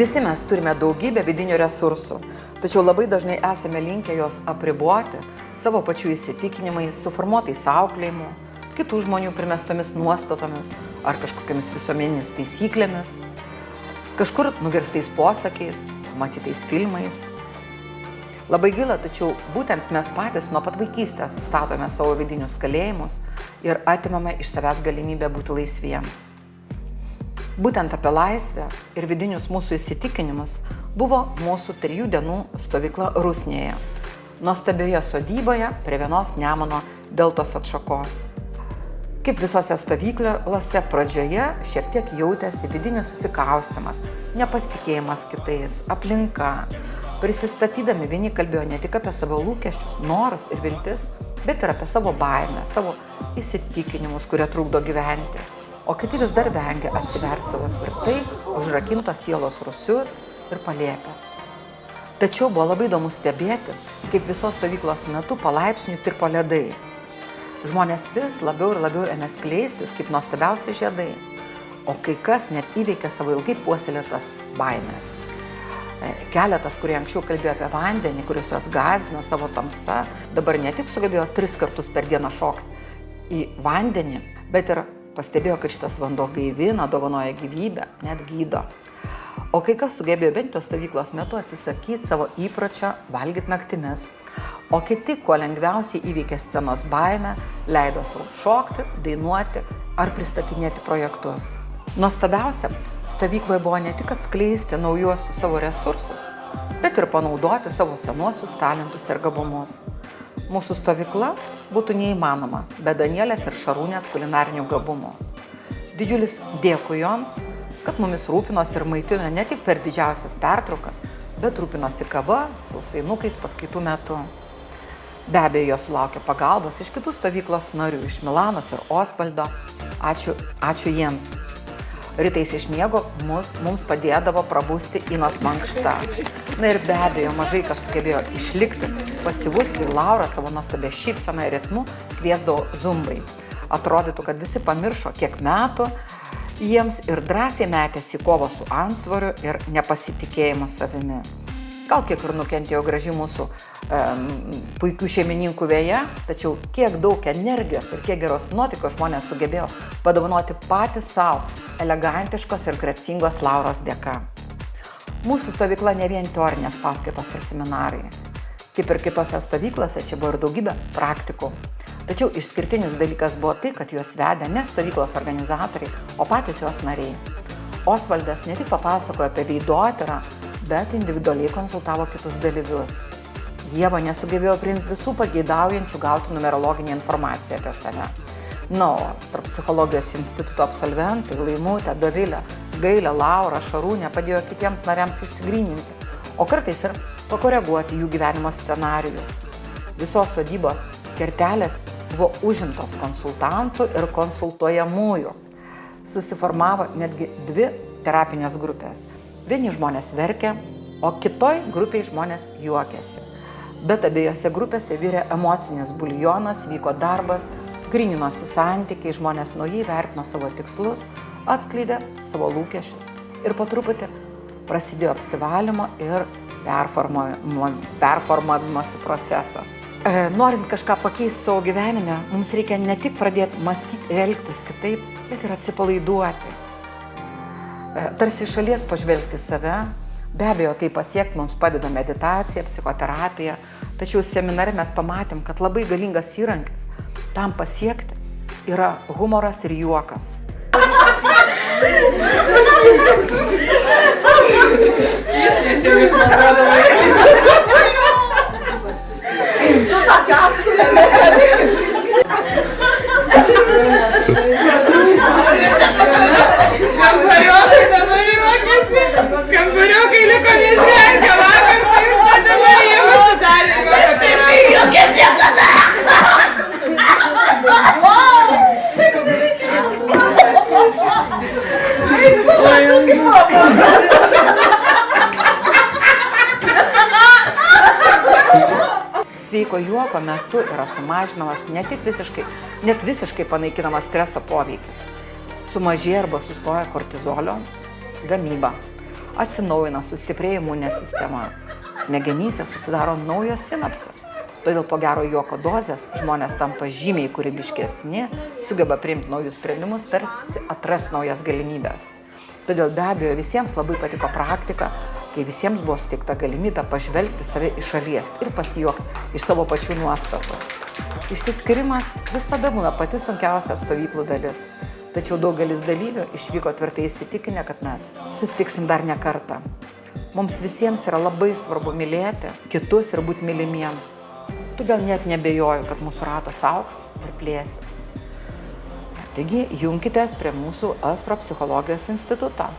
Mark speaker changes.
Speaker 1: Visi mes turime daugybę vidinių resursų, tačiau labai dažnai esame linkę juos apriboti savo pačių įsitikinimais, suformuotais auklėjimu, kitų žmonių primestomis nuostatomis ar kažkokiamis visuomeniniais taisyklėmis, kažkur nugirstais posakiais, matytais filmais. Labai gaila, tačiau būtent mes patys nuo pat vaikystės statome savo vidinius kalėjimus ir atimame iš savęs galimybę būti laisviems. Būtent apie laisvę ir vidinius mūsų įsitikinimus buvo mūsų 3 dienų stovykla Rusnėje, nuostabioje sodyboje prie vienos Nemuno deltos atšakos. Kaip visose stovyklose pradžioje šiek tiek jautėsi vidinis susikaustimas, nepasitikėjimas kitais, aplinka. Prisistatydami vieni kalbėjo ne tik apie savo lūkesčius, norus ir viltis, bet ir apie savo baimę, savo įsitikinimus, kurie trukdo gyventi. O kiti vis dar vengia atsiverti savo tvirtai užrakintos sielos rūsius ir palėpes. Tačiau buvo labai įdomu stebėti, kaip visos stovyklos metu palaipsniui tirpo ledai. Žmonės vis labiau ir labiau ėmė skleistis kaip nuostabiausi žiedai, o kai kas net įveikė savo ilgai puoselėtas baimės. Keletas, kurie anksčiau kalbėjo apie vandenį, kuris juos gąsdino savo tamsa, dabar ne tik sugebėjo 3 kartus per dieną šokti į vandenį, bet ir pastebėjo, kad šitas vanduo gaivina, dovanoja gyvybę, net gydo. O kai kas sugebėjo bent jau stovyklos metu atsisakyti savo įpročio valgyti naktimis, o kiti, kuo lengviausiai įveikė scenos baimę, leido savo šokti, dainuoti ar pristatinėti projektus. Nuostabiausia, stovykloje buvo ne tik atskleisti naujuosius savo resursus, bet ir panaudoti savo senuosius talentus ir gabumus. Mūsų stovykla būtų neįmanoma be Danielės ir Šarūnės kulinarinių gabumų. Didžiulis dėkui joms, kad mumis rūpinosi ir maitino ne tik per didžiausias pertraukas, bet rūpinosi kava, sausainukais paskaitų metu. Be abejo, jos sulaukė pagalbos iš kitų stovyklos narių, iš Milanos ir Osvaldo. Ačiū jiems. Rytais iš miego mums padėdavo prabusti Inos mankšta. Na ir be abejo, mažai kas sugebėjo išlikti pasyvus, kai Laura savo nuostabę šypseną ir ritmu kviesdavo zumbai. Atrodytų, kad visi pamiršo, kiek metų jiems ir drąsiai metėsi į kovą su antsvoriu ir nepasitikėjimu savimi. Gal kiek ir nukentėjo graži mūsų puikių šeimininkų veja, tačiau kiek daug energijos ir kiek geros nuotaikos žmonės sugebėjo padovanoti patys savo elegantiškos ir gracingos Lauros dėka. Mūsų stovykla ne vien teorinės paskaitos ir seminarai. Kaip ir kitose stovyklose, čia buvo ir daugybė praktikų. Tačiau išskirtinis dalykas buvo tai, kad juos vedė ne stovyklos organizatoriai, o patys jos nariai. Osvaldas ne tik papasakojo apie veidotyrą, bet individualiai konsultavo kitus dalyvius. Ieva nesugebėjo priimti visų pageidaujančių gauti numerologinę informaciją apie save. Na, o tarp psichologijos instituto absolventai Laimutė, Dovilė, Gailė, Laura, Šarūnė padėjo kitiems nariams išsigryninti, o kartais ir pakoreguoti jų gyvenimo scenarijus. Visos sodybos kertelės buvo užimtos konsultantų ir konsultuojamųjų. Susiformavo netgi 2 terapinės grupės. Vieni žmonės verkė, o kitoj grupiai žmonės juokėsi. Bet abiejose grupėse virė emocinis buljonas, vyko darbas, gryninosi santykiai, žmonės naujai vertino savo tikslus, atskleidė savo lūkesčius. Ir po truputį prasidėjo apsivalymo ir performavimosi procesas. Norint kažką pakeisti savo gyvenime, mums reikia ne tik pradėti mąstyti ir elgtis kitaip, bet ir atsipalaiduoti. Tarsi iš šalies pažvelgti save. Be abejo, tai pasiekti mums padeda meditacija, psichoterapija, tačiau seminare mes pamatėm, kad labai galingas įrankis tam pasiekti yra humoras ir juokas.
Speaker 2: Su ta kapsulė mes abiejas. Kambariokai liko neišvengia vakar, tai už tą dabar jie pasidarė. Tai jokia niekada.
Speaker 1: Sveiko juoko metu yra sumažinamas net visiškai panaikinamas streso poveikis. Sumažėja arba sustoja kortizolio gamyba. atsinaujina, sustiprėja imuninė sistema. Smegenyse susidaro naujos sinapsės. Todėl po gero juoko dozės žmonės tampa žymiai kūrybiškesni, sugeba priimti naujus sprendimus, tarsi atras naujas galimybės. Todėl be abejo visiems labai patiko praktika, kai visiems buvo suteikta galimybė pažvelgti save iš šalies ir pasijuokti iš savo pačių nuostatų. Išsiskyrimas visada būna pati sunkiausia stovyklų dalis. Tačiau daugelis dalyvių išvyko tvirtai įsitikinę, kad mes susitiksim dar ne kartą. Mums visiems yra labai svarbu mylėti kitus ir būti mylimiems. Todėl net nebejoju, kad mūsų ratas augs ir plėsis. Taigi, junkitės prie mūsų Aspro psichologijos instituto.